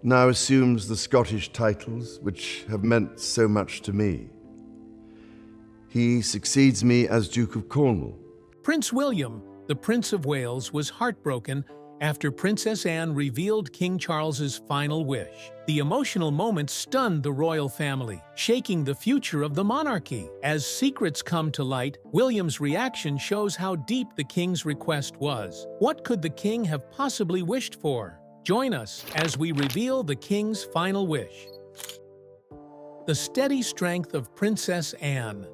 now assumes the Scottish titles which have meant so much to me. He succeeds me as Duke of Cornwall. Prince William, the Prince of Wales, was heartbroken after Princess Anne revealed King Charles's final wish. The emotional moment stunned the royal family, shaking the future of the monarchy. As secrets come to light, William's reaction shows how deep the king's request was. What could the king have possibly wished for? Join us as we reveal the king's final wish. The steady strength of Princess Anne.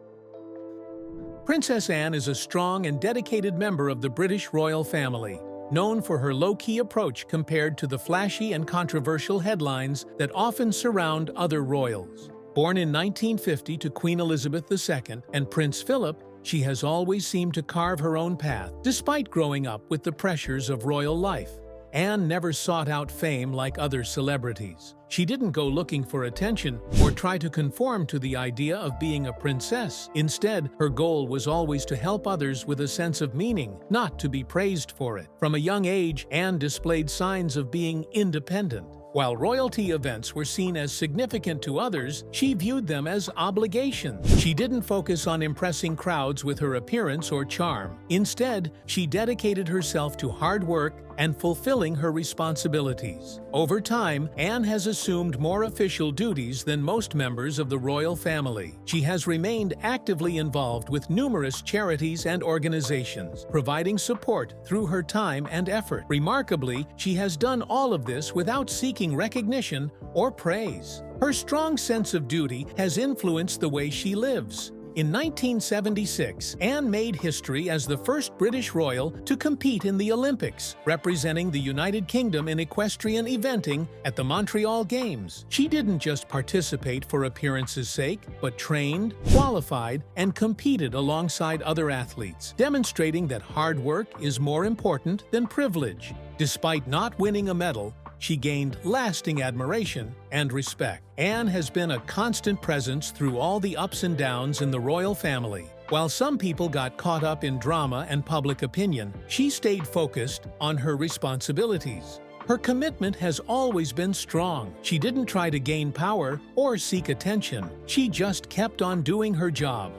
Princess Anne is a strong and dedicated member of the British royal family, known for her low-key approach compared to the flashy and controversial headlines that often surround other royals. Born in 1950 to Queen Elizabeth II and Prince Philip, she has always seemed to carve her own path, despite growing up with the pressures of royal life. Anne never sought out fame like other celebrities. She didn't go looking for attention or try to conform to the idea of being a princess. Instead, her goal was always to help others with a sense of meaning, not to be praised for it. From a young age, Anne displayed signs of being independent. While royalty events were seen as significant to others, she viewed them as obligations. She didn't focus on impressing crowds with her appearance or charm. Instead, she dedicated herself to hard work and fulfilling her responsibilities. Over time, Anne has assumed more official duties than most members of the royal family. She has remained actively involved with numerous charities and organizations, providing support through her time and effort. Remarkably, she has done all of this without seeking recognition or praise. Her strong sense of duty has influenced the way she lives. In 1976, Anne made history as the first British royal to compete in the Olympics, representing the United Kingdom in equestrian eventing at the Montreal Games. She didn't just participate for appearance's sake, but trained, qualified, and competed alongside other athletes, demonstrating that hard work is more important than privilege. Despite not winning a medal, she gained lasting admiration and respect. Anne has been a constant presence through all the ups and downs in the royal family. While some people got caught up in drama and public opinion, she stayed focused on her responsibilities. Her commitment has always been strong. She didn't try to gain power or seek attention. She just kept on doing her job.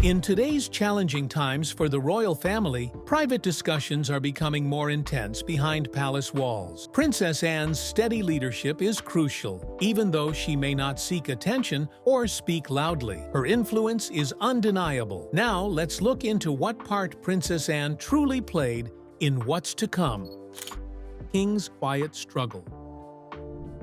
In today's challenging times for the royal family, private discussions are becoming more intense behind palace walls. Princess Anne's steady leadership is crucial, even though she may not seek attention or speak loudly. Her influence is undeniable. Now, let's look into what part Princess Anne truly played in what's to come. King's quiet struggle.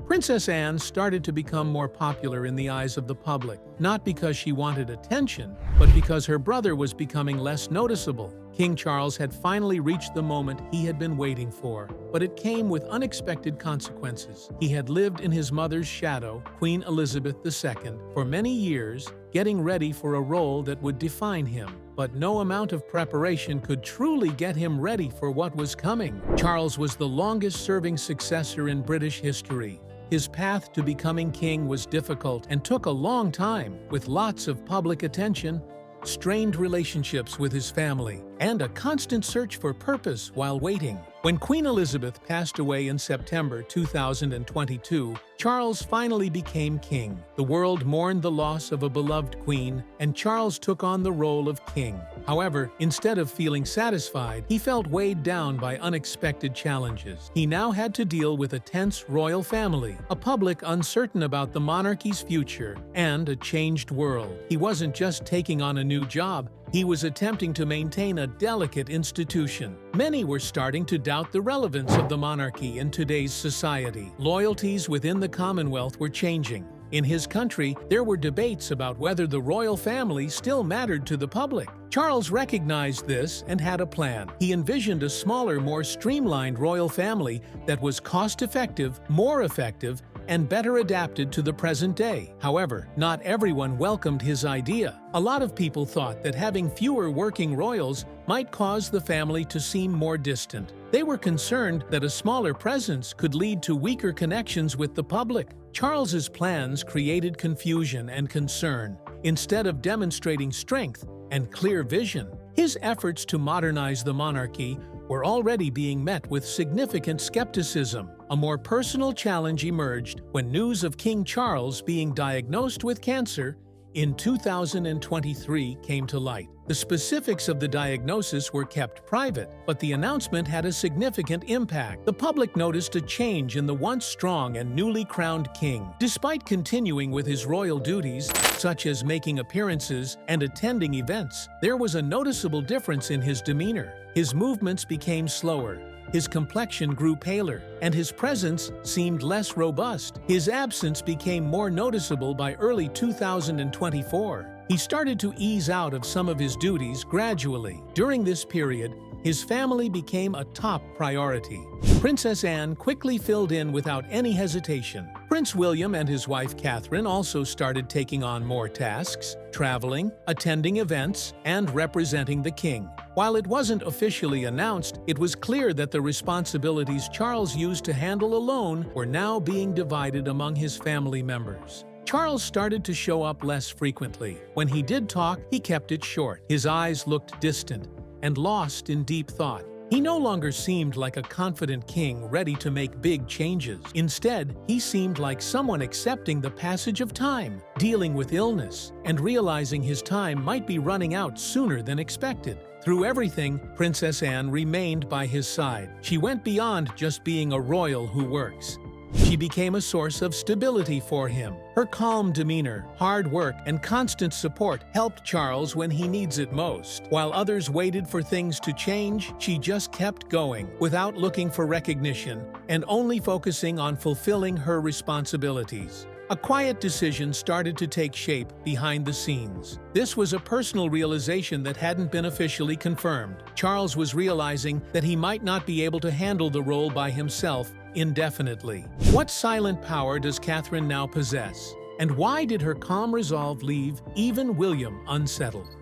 Princess Anne started to become more popular in the eyes of the public, not because she wanted attention, but because her brother was becoming less noticeable. King Charles had finally reached the moment he had been waiting for, but it came with unexpected consequences. He had lived in his mother's shadow, Queen Elizabeth II, for many years, getting ready for a role that would define him. But no amount of preparation could truly get him ready for what was coming. Charles was the longest-serving successor in British history. His path to becoming king was difficult and took a long time, with lots of public attention, strained relationships with his family, and a constant search for purpose while waiting. When Queen Elizabeth passed away in September 2022, Charles finally became king. The world mourned the loss of a beloved queen, and Charles took on the role of king. However, instead of feeling satisfied, he felt weighed down by unexpected challenges. He now had to deal with a tense royal family, a public uncertain about the monarchy's future, and a changed world. He wasn't just taking on a new job, he was attempting to maintain a delicate institution. Many were starting to doubt the relevance of the monarchy in today's society. Loyalties within the Commonwealth were changing. In his country, there were debates about whether the royal family still mattered to the public. Charles recognized this and had a plan. He envisioned a smaller, more streamlined royal family that was cost-effective, more effective, and better adapted to the present day. However, not everyone welcomed his idea. A lot of people thought that having fewer working royals might cause the family to seem more distant. They were concerned that a smaller presence could lead to weaker connections with the public. Charles's plans created confusion and concern. Instead of demonstrating strength and clear vision, his efforts to modernize the monarchy were already being met with significant skepticism. A more personal challenge emerged when news of King Charles being diagnosed with cancer in 2023 came to light. The specifics of the diagnosis were kept private, but the announcement had a significant impact. The public noticed a change in the once strong and newly crowned king. Despite continuing with his royal duties, such as making appearances and attending events, there was a noticeable difference in his demeanor. His movements became slower, his complexion grew paler, and his presence seemed less robust. His absence became more noticeable by early 2024. He started to ease out of some of his duties gradually. During this period, his family became a top priority. Princess Anne quickly filled in without any hesitation. Prince William and his wife Catherine also started taking on more tasks, traveling, attending events, and representing the king. While it wasn't officially announced, it was clear that the responsibilities Charles used to handle alone were now being divided among his family members. Charles started to show up less frequently. When he did talk, he kept it short. His eyes looked distant and lost in deep thought. He no longer seemed like a confident king ready to make big changes. Instead, he seemed like someone accepting the passage of time, dealing with illness, and realizing his time might be running out sooner than expected. Through everything, Princess Anne remained by his side. She went beyond just being a royal who works. She became a source of stability for him. Her calm demeanor, hard work, and constant support helped Charles when he needs it most. While others waited for things to change, she just kept going, without looking for recognition, and only focusing on fulfilling her responsibilities. A quiet decision started to take shape behind the scenes. This was a personal realization that hadn't been officially confirmed. Charles was realizing that he might not be able to handle the role by himself indefinitely. What silent power does Catherine now possess? And why did her calm resolve leave even William unsettled?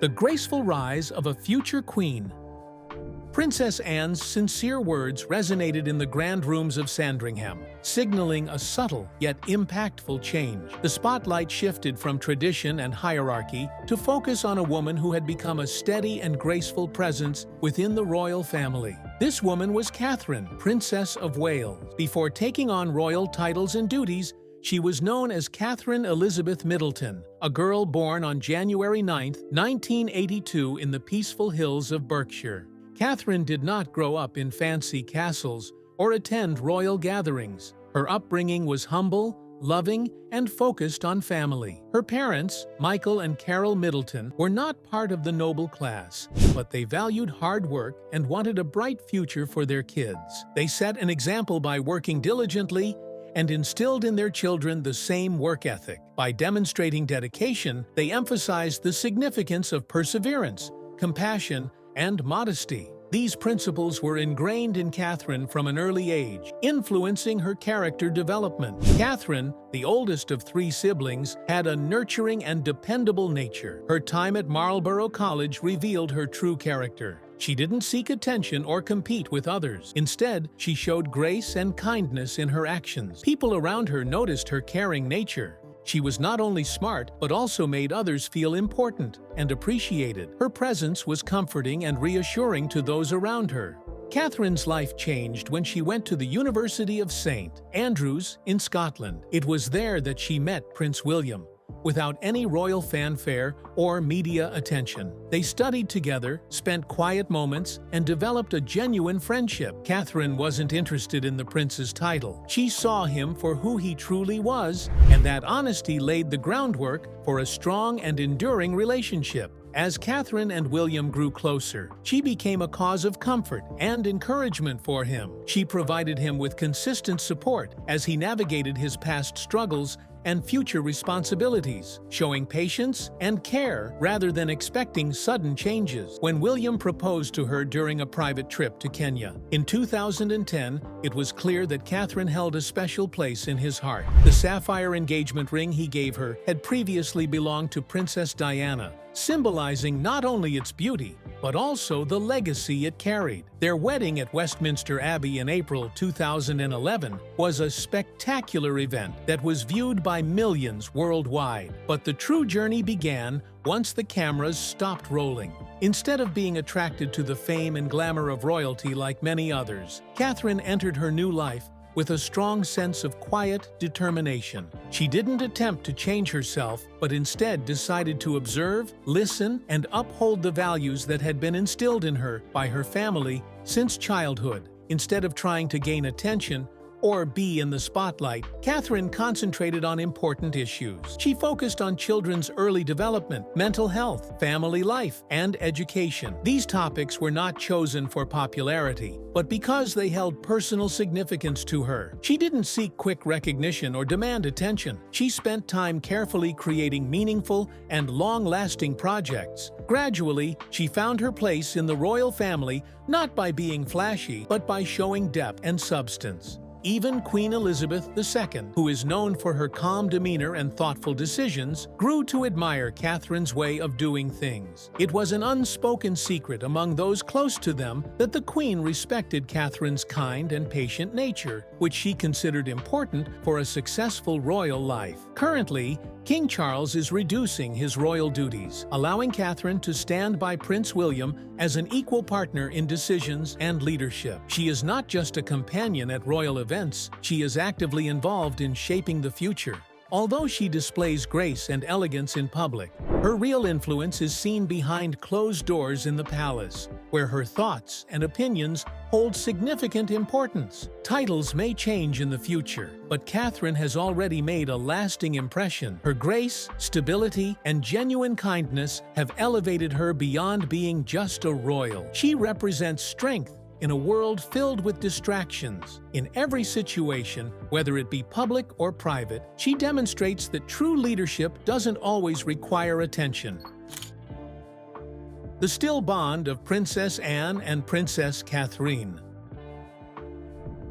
The graceful rise of a future queen. Princess Anne's sincere words resonated in the grand rooms of Sandringham, signaling a subtle yet impactful change. The spotlight shifted from tradition and hierarchy to focus on a woman who had become a steady and graceful presence within the royal family. This woman was Catherine, Princess of Wales. Before taking on royal titles and duties, she was known as Catherine Elizabeth Middleton, a girl born on January 9, 1982 in the peaceful hills of Berkshire. Catherine did not grow up in fancy castles or attend royal gatherings. Her upbringing was humble, loving, and focused on family. Her parents, Michael and Carol Middleton, were not part of the noble class, but they valued hard work and wanted a bright future for their kids. They set an example by working diligently and instilled in their children the same work ethic. By demonstrating dedication, they emphasized the significance of perseverance, compassion, and modesty. These principles were ingrained in Catherine from an early age, influencing her character development. Catherine, the oldest of 3 siblings, had a nurturing and dependable nature. Her time at Marlborough College revealed her true character. She didn't seek attention or compete with others. Instead, she showed grace and kindness in her actions. People around her noticed her caring nature. She was not only smart, but also made others feel important and appreciated. Her presence was comforting and reassuring to those around her. Catherine's life changed when she went to the University of St. Andrews in Scotland. It was there that she met Prince William, without any royal fanfare or media attention. They studied together, spent quiet moments, and developed a genuine friendship. Catherine wasn't interested in the prince's title. She saw him for who he truly was, and that honesty laid the groundwork for a strong and enduring relationship. As Catherine and William grew closer, she became a cause of comfort and encouragement for him. She provided him with consistent support as he navigated his past struggles and future responsibilities, showing patience and care rather than expecting sudden changes. When William proposed to her during a private trip to Kenya in 2010, it was clear that Catherine held a special place in his heart. The sapphire engagement ring he gave her had previously belonged to Princess Diana, symbolizing not only its beauty, but also the legacy it carried. Their wedding at Westminster Abbey in April 2011 was a spectacular event that was viewed by millions worldwide. But the true journey began once the cameras stopped rolling. Instead of being attracted to the fame and glamour of royalty like many others, Catherine entered her new life with a strong sense of quiet determination. She didn't attempt to change herself, but instead decided to observe, listen, and uphold the values that had been instilled in her by her family since childhood. Instead of trying to gain attention or be in the spotlight, Catherine concentrated on important issues. She focused on children's early development, mental health, family life, and education. These topics were not chosen for popularity, but because they held personal significance to her. She didn't seek quick recognition or demand attention. She spent time carefully creating meaningful and long-lasting projects. Gradually, she found her place in the royal family not by being flashy, but by showing depth and substance. Even Queen Elizabeth II, who is known for her calm demeanor and thoughtful decisions, grew to admire Catherine's way of doing things. It was an unspoken secret among those close to them that the Queen respected Catherine's kind and patient nature, which she considered important for a successful royal life. Currently, King Charles is reducing his royal duties, allowing Catherine to stand by Prince William as an equal partner in decisions and leadership. She is not just a companion at royal events, she is actively involved in shaping the future. Although she displays grace and elegance in public, her real influence is seen behind closed doors in the palace, where her thoughts and opinions hold significant importance. Titles may change in the future, but Catherine has already made a lasting impression. Her grace, stability, and genuine kindness have elevated her beyond being just a royal. She represents strength in a world filled with distractions. In every situation, whether it be public or private, she demonstrates that true leadership doesn't always require attention. The still bond of Princess Anne and Princess Catherine.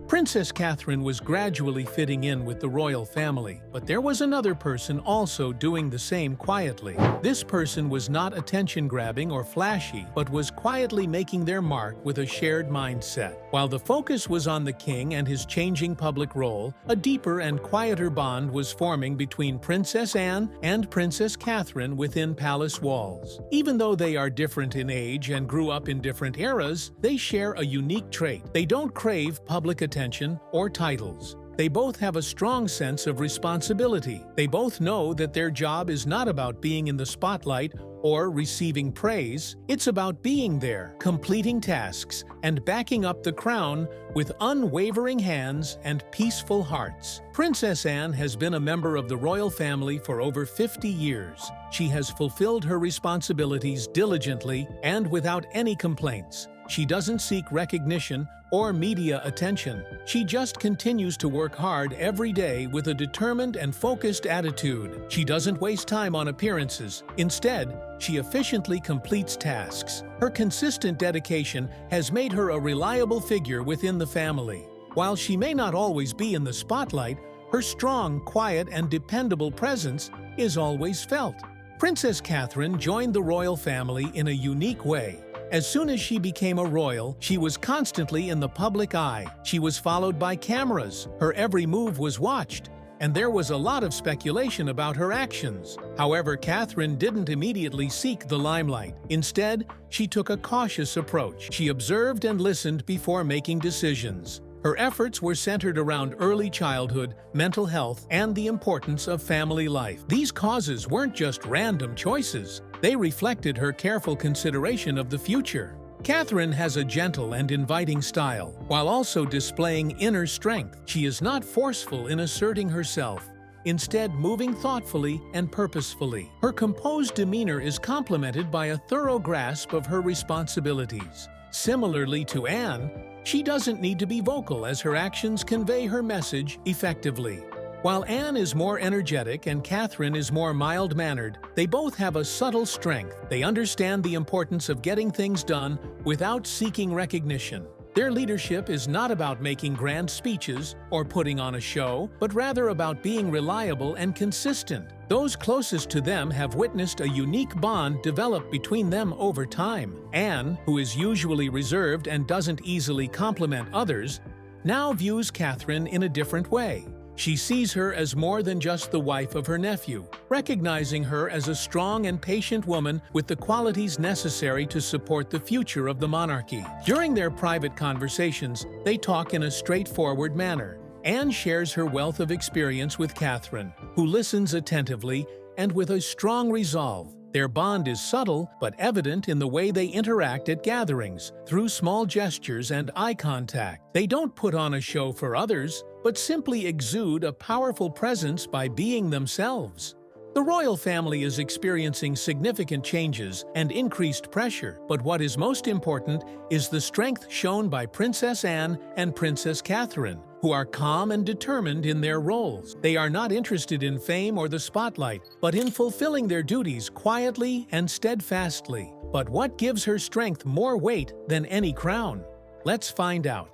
Princess Catherine was gradually fitting in with the royal family, but there was another person also doing the same quietly. This person was not attention-grabbing or flashy, but was quietly making their mark with a shared mindset. While the focus was on the king and his changing public role, a deeper and quieter bond was forming between Princess Anne and Princess Catherine within palace walls. Even though they are different in age and grew up in different eras, they share a unique trait. They don't crave public attention or titles. They both have a strong sense of responsibility. They both know that their job is not about being in the spotlight or receiving praise. It's about being there, completing tasks, and backing up the crown with unwavering hands and peaceful hearts. Princess Anne has been a member of the royal family for over 50 years. She has fulfilled her responsibilities diligently and without any complaints. She doesn't seek recognition or media attention. She just continues to work hard every day with a determined and focused attitude. She doesn't waste time on appearances. Instead, she efficiently completes tasks. Her consistent dedication has made her a reliable figure within the family. While she may not always be in the spotlight, her strong, quiet, and dependable presence is always felt. Princess Catherine joined the royal family in a unique way. As soon as she became a royal, she was constantly in the public eye. She was followed by cameras, her every move was watched, and there was a lot of speculation about her actions. However, Catherine didn't immediately seek the limelight. Instead, she took a cautious approach. She observed and listened before making decisions. Her efforts were centered around early childhood, mental health, and the importance of family life. These causes weren't just random choices. They reflected her careful consideration of the future. Catherine has a gentle and inviting style, while also displaying inner strength. She is not forceful in asserting herself, instead moving thoughtfully and purposefully. Her composed demeanor is complemented by a thorough grasp of her responsibilities. Similarly to Anne, she doesn't need to be vocal as her actions convey her message effectively. While Anne is more energetic and Catherine is more mild-mannered, they both have a subtle strength. They understand the importance of getting things done without seeking recognition. Their leadership is not about making grand speeches or putting on a show, but rather about being reliable and consistent. Those closest to them have witnessed a unique bond develop between them over time. Anne, who is usually reserved and doesn't easily compliment others, now views Catherine in a different way. She sees her as more than just the wife of her nephew, recognizing her as a strong and patient woman with the qualities necessary to support the future of the monarchy. During their private conversations, they talk in a straightforward manner. Anne shares her wealth of experience with Catherine, who listens attentively and with a strong resolve. Their bond is subtle but evident in the way they interact at gatherings, through small gestures and eye contact. They don't put on a show for others, but simply exude a powerful presence by being themselves. The royal family is experiencing significant changes and increased pressure, but what is most important is the strength shown by Princess Anne and Princess Catherine, who are calm and determined in their roles. They are not interested in fame or the spotlight, but in fulfilling their duties quietly and steadfastly. But what gives her strength more weight than any crown? Let's find out.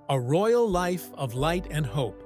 A royal life of light and hope.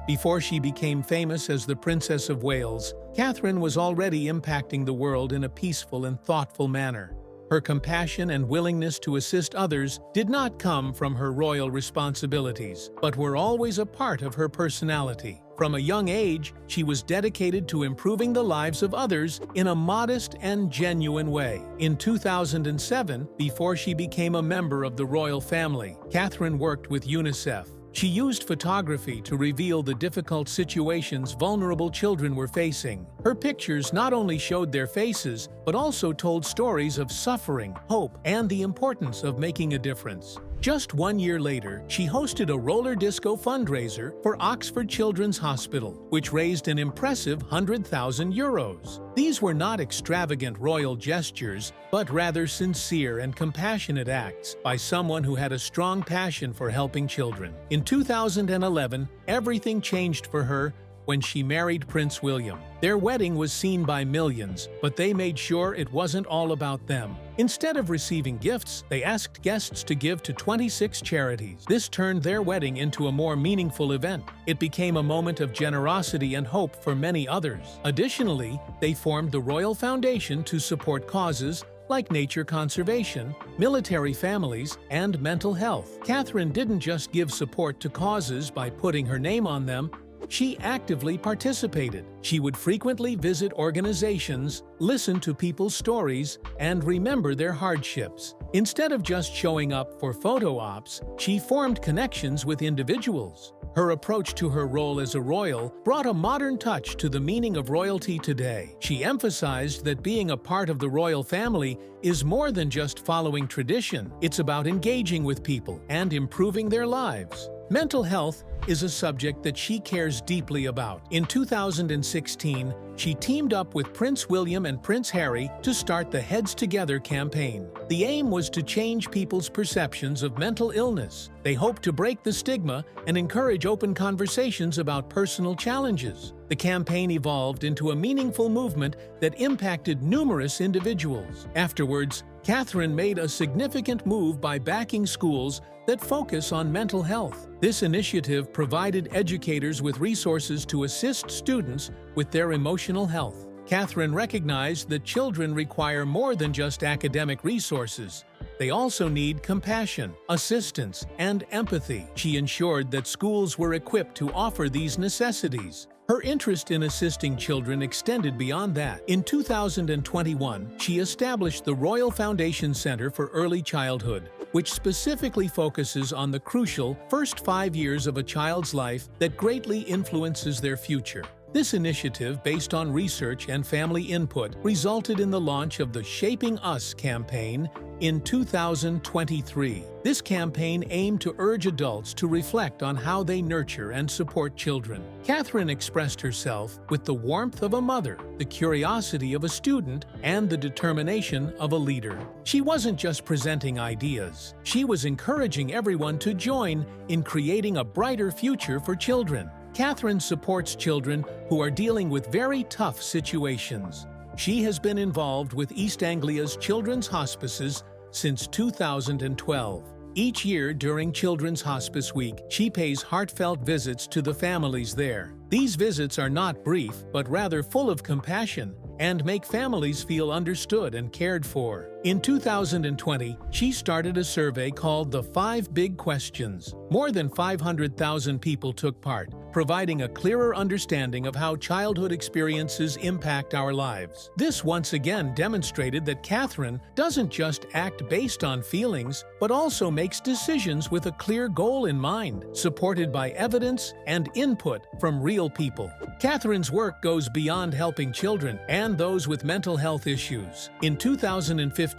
Before she became famous as the Princess of Wales, Catherine was already impacting the world in a peaceful and thoughtful manner. Her compassion and willingness to assist others did not come from her royal responsibilities, but were always a part of her personality. From a young age, she was dedicated to improving the lives of others in a modest and genuine way. In 2007, before she became a member of the royal family, Catherine worked with UNICEF. She used photography to reveal the difficult situations vulnerable children were facing. Her pictures not only showed their faces, but also told stories of suffering, hope, and the importance of making a difference. Just 1 year later, she hosted a roller disco fundraiser for Oxford Children's Hospital, which raised an impressive €100,000. These were not extravagant royal gestures, but rather sincere and compassionate acts by someone who had a strong passion for helping children. In 2011, everything changed for her when she married Prince William. Their wedding was seen by millions, but they made sure it wasn't all about them. Instead of receiving gifts, they asked guests to give to 26 charities. This turned their wedding into a more meaningful event. It became a moment of generosity and hope for many others. Additionally, they formed the Royal Foundation to support causes like nature conservation, military families, and mental health. Catherine didn't just give support to causes by putting her name on them. She actively participated. She would frequently visit organizations, listen to people's stories, and remember their hardships. Instead of just showing up for photo ops, she formed connections with individuals. Her approach to her role as a royal brought a modern touch to the meaning of royalty today. She emphasized that being a part of the royal family is more than just following tradition. It's about engaging with people and improving their lives. Mental health is a subject that she cares deeply about. In 2016, she teamed up with Prince William and Prince Harry to start the Heads Together campaign. The aim was to change people's perceptions of mental illness. They hoped to break the stigma and encourage open conversations about personal challenges. The campaign evolved into a meaningful movement that impacted numerous individuals. Afterwards, Catherine made a significant move by backing schools that focus on mental health. This initiative provided educators with resources to assist students with their emotional health. Catherine recognized that children require more than just academic resources. They also need compassion, assistance, and empathy. She ensured that schools were equipped to offer these necessities. Her interest in assisting children extended beyond that. In 2021, she established the Royal Foundation Center for Early Childhood, which specifically focuses on the crucial first 5 years of a child's life that greatly influences their future. This initiative, based on research and family input, resulted in the launch of the Shaping Us campaign in 2023. This campaign aimed to urge adults to reflect on how they nurture and support children. Catherine expressed herself with the warmth of a mother, the curiosity of a student, and the determination of a leader. She wasn't just presenting ideas. She was encouraging everyone to join in creating a brighter future for children. Catherine supports children who are dealing with very tough situations. She has been involved with East Anglia's children's hospices since 2012. Each year during Children's Hospice Week, she pays heartfelt visits to the families there. These visits are not brief, but rather full of compassion, and make families feel understood and cared for. In 2020, she started a survey called the 5 Big Questions. More than 500,000 people took part, providing a clearer understanding of how childhood experiences impact our lives. This once again demonstrated that Catherine doesn't just act based on feelings, but also makes decisions with a clear goal in mind, supported by evidence and input from real people. Catherine's work goes beyond helping children and those with mental health issues. In 2015,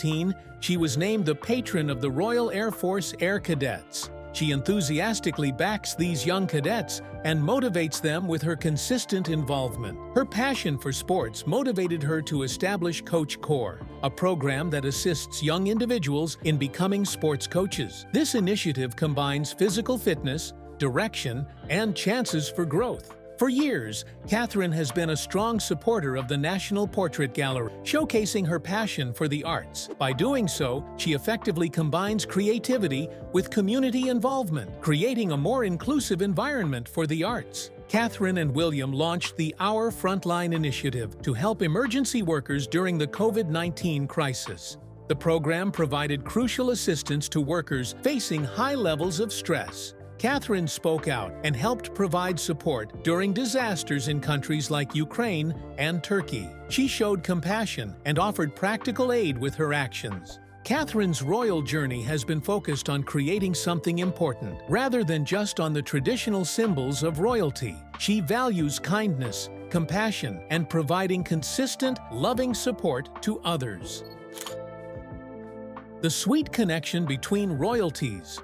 she was named the patron of the Royal Air Force Air Cadets. She enthusiastically backs these young cadets and motivates them with her consistent involvement. Her passion for sports motivated her to establish Coach Corps, a program that assists young individuals in becoming sports coaches. This initiative combines physical fitness, direction, and chances for growth. For years, Catherine has been a strong supporter of the National Portrait Gallery, showcasing her passion for the arts. By doing so, she effectively combines creativity with community involvement, creating a more inclusive environment for the arts. Catherine and William launched the Our Frontline initiative to help emergency workers during the COVID-19 crisis. The program provided crucial assistance to workers facing high levels of stress. Catherine spoke out and helped provide support during disasters in countries like Ukraine and Turkey. She showed compassion and offered practical aid with her actions. Catherine's royal journey has been focused on creating something important, rather than just on the traditional symbols of royalty. She values kindness, compassion, and providing consistent, loving support to others. The sweet connection between royalties.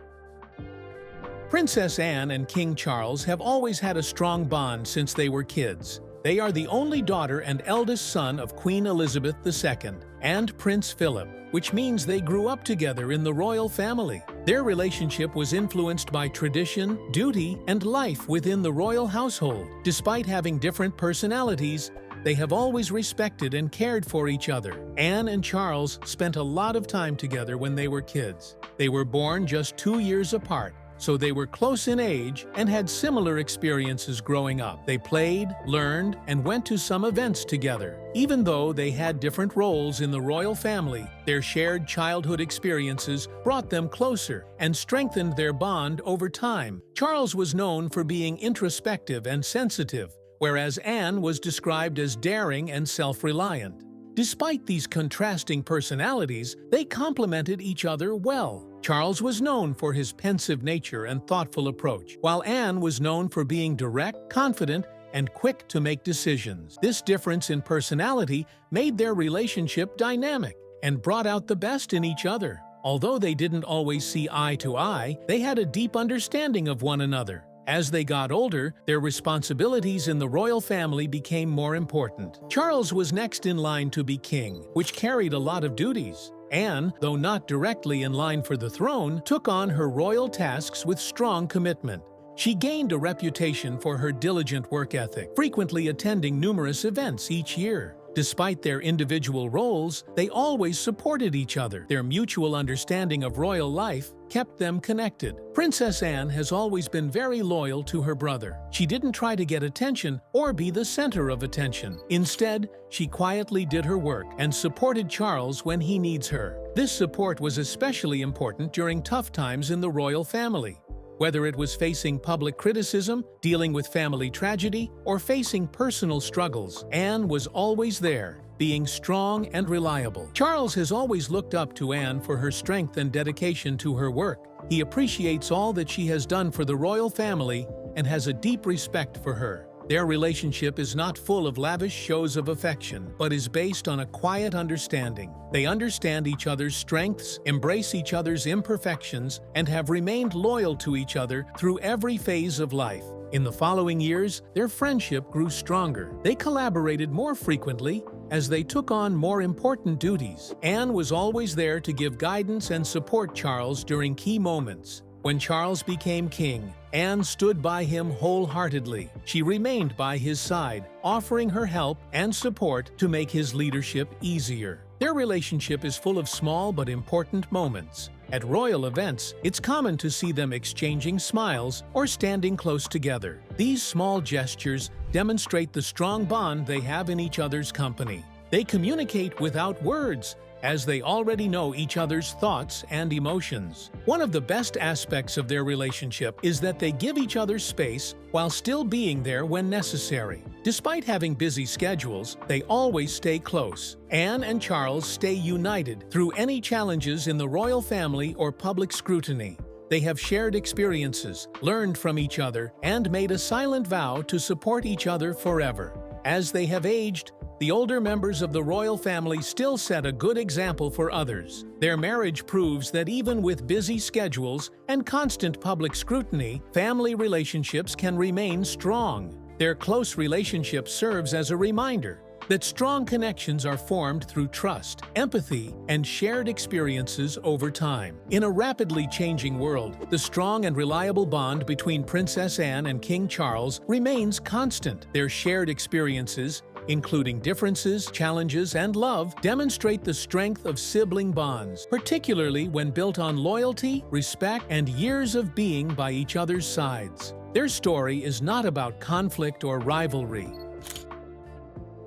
Princess Anne and King Charles have always had a strong bond since they were kids. They are the only daughter and eldest son of Queen Elizabeth II and Prince Philip, which means they grew up together in the royal family. Their relationship was influenced by tradition, duty, and life within the royal household. Despite having different personalities, they have always respected and cared for each other. Anne and Charles spent a lot of time together when they were kids. They were born just 2 years apart, so they were close in age and had similar experiences growing up. They played, learned, and went to some events together. Even though they had different roles in the royal family, their shared childhood experiences brought them closer and strengthened their bond over time. Charles was known for being introspective and sensitive, whereas Anne was described as daring and self-reliant. Despite these contrasting personalities, they complemented each other well. Charles was known for his pensive nature and thoughtful approach, while Anne was known for being direct, confident, and quick to make decisions. This difference in personality made their relationship dynamic and brought out the best in each other. Although they didn't always see eye to eye, they had a deep understanding of one another. As they got older, their responsibilities in the royal family became more important. Charles was next in line to be king, which carried a lot of duties. Anne, though not directly in line for the throne, took on her royal tasks with strong commitment. She gained a reputation for her diligent work ethic, frequently attending numerous events each year. Despite their individual roles, they always supported each other. Their mutual understanding of royal life kept them connected. Princess Anne has always been very loyal to her brother. She didn't try to get attention or be the center of attention. Instead, she quietly did her work and supported Charles when he needs her. This support was especially important during tough times in the royal family. Whether it was facing public criticism, dealing with family tragedy, or facing personal struggles, Anne was always there, being strong and reliable. Charles has always looked up to Anne for her strength and dedication to her work. He appreciates all that she has done for the royal family and has a deep respect for her. Their relationship is not full of lavish shows of affection, but is based on a quiet understanding. They understand each other's strengths, embrace each other's imperfections, and have remained loyal to each other through every phase of life. In the following years, their friendship grew stronger. They collaborated more frequently as they took on more important duties. Anne was always there to give guidance and support Charles during key moments. When Charles became king, Anne stood by him wholeheartedly. She remained by his side, offering her help and support to make his leadership easier. Their relationship is full of small but important moments. At royal events, it's common to see them exchanging smiles or standing close together. These small gestures demonstrate the strong bond they have in each other's company. They communicate without words, as they already know each other's thoughts and emotions. One of the best aspects of their relationship is that they give each other space while still being there when necessary. Despite having busy schedules, they always stay close. Anne and Charles stay united through any challenges in the royal family or public scrutiny. They have shared experiences, learned from each other, and made a silent vow to support each other forever. As they have aged, the older members of the royal family still set a good example for others. Their marriage proves that even with busy schedules and constant public scrutiny, family relationships can remain strong. Their close relationship serves as a reminder that strong connections are formed through trust, empathy, and shared experiences over time. In a rapidly changing world, the strong and reliable bond between Princess Anne and King Charles remains constant. Their shared experiences, including differences, challenges, and love, demonstrate the strength of sibling bonds, particularly when built on loyalty, respect, and years of being by each other's sides. Their story is not about conflict or rivalry.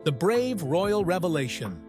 The brave royal revelation.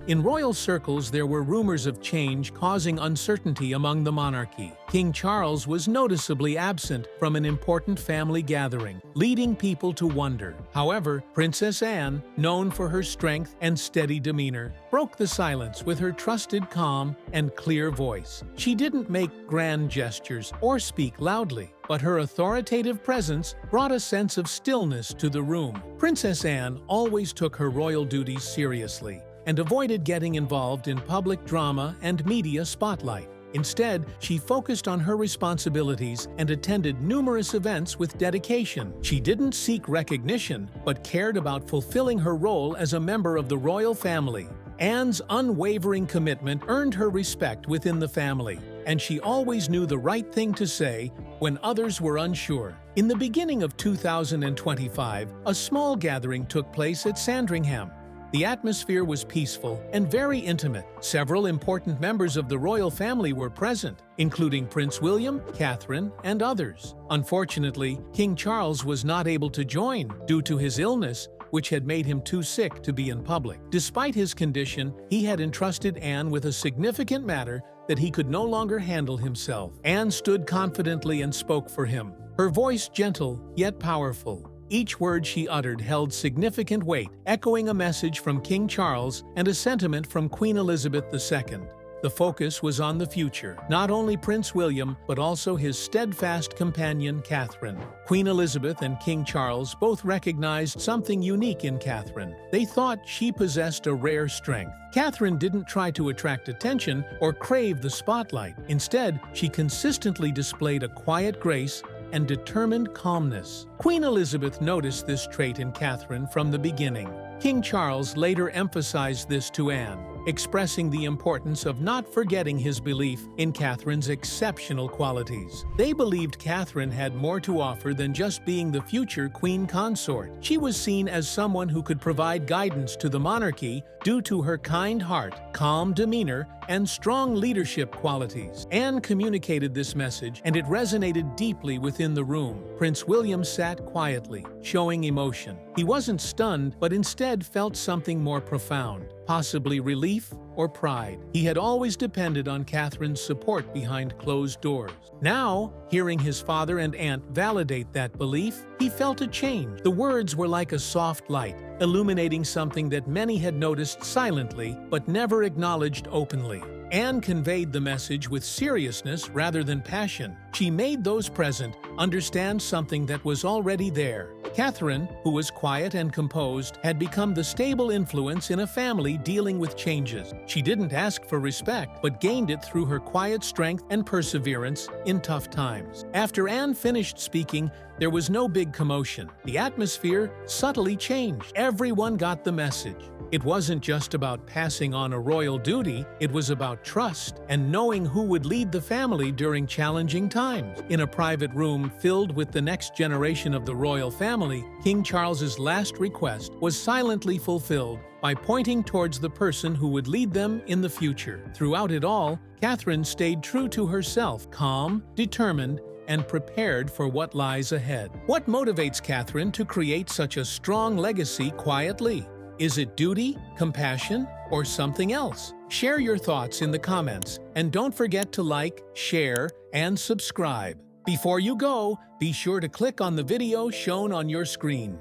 In royal circles, there were rumors of change causing uncertainty among the monarchy. King Charles was noticeably absent from an important family gathering, leading people to wonder. However, Princess Anne, known for her strength and steady demeanor, broke the silence with her trusted calm and clear voice. She didn't make grand gestures or speak loudly, but her authoritative presence brought a sense of stillness to the room. Princess Anne always took her royal duties seriously and avoided getting involved in public drama and media spotlight. Instead, she focused on her responsibilities and attended numerous events with dedication. She didn't seek recognition, but cared about fulfilling her role as a member of the royal family. Anne's unwavering commitment earned her respect within the family, and she always knew the right thing to say when others were unsure. In the beginning of 2025, a small gathering took place at Sandringham. The atmosphere was peaceful and very intimate. Several important members of the royal family were present, including Prince William, Catherine, and others. Unfortunately, King Charles was not able to join due to his illness, which had made him too sick to be in public. Despite his condition, he had entrusted Anne with a significant matter that he could no longer handle himself. Anne stood confidently and spoke for him, her voice gentle yet powerful. Each word she uttered held significant weight, echoing a message from King Charles and a sentiment from Queen Elizabeth II. The focus was on the future, not only Prince William, but also his steadfast companion, Catherine. Queen Elizabeth and King Charles both recognized something unique in Catherine. They thought she possessed a rare strength. Catherine didn't try to attract attention or crave the spotlight. Instead, she consistently displayed a quiet grace and determined calmness. Queen Elizabeth noticed this trait in Catherine from the beginning. King Charles later emphasized this to Anne, expressing the importance of not forgetting his belief in Catherine's exceptional qualities. They believed Catherine had more to offer than just being the future queen consort. She was seen as someone who could provide guidance to the monarchy due to her kind heart, calm demeanor, and strong leadership qualities. Anne communicated this message, and it resonated deeply within the room. Prince William sat quietly, showing emotion. He wasn't stunned, but instead felt something more profound, possibly relief or pride. He had always depended on Catherine's support behind closed doors. Now, hearing his father and aunt validate that belief, he felt a change. The words were like a soft light, illuminating something that many had noticed silently but never acknowledged openly. Anne conveyed the message with seriousness rather than passion. She made those present understand something that was already there. Catherine, who was quiet and composed, had become the stable influence in a family dealing with changes. She didn't ask for respect, but gained it through her quiet strength and perseverance in tough times. After Anne finished speaking, there was no big commotion. The atmosphere subtly changed. Everyone got the message. It wasn't just about passing on a royal duty, it was about trust and knowing who would lead the family during challenging times. In a private room filled with the next generation of the royal family, King Charles's last request was silently fulfilled by pointing towards the person who would lead them in the future. Throughout it all, Catherine stayed true to herself, calm, determined, and prepared for what lies ahead. What motivates Catherine to create such a strong legacy quietly? Is it duty, compassion, or something else? Share your thoughts in the comments, and don't forget to like, share, and subscribe. Before you go, be sure to click on the video shown on your screen.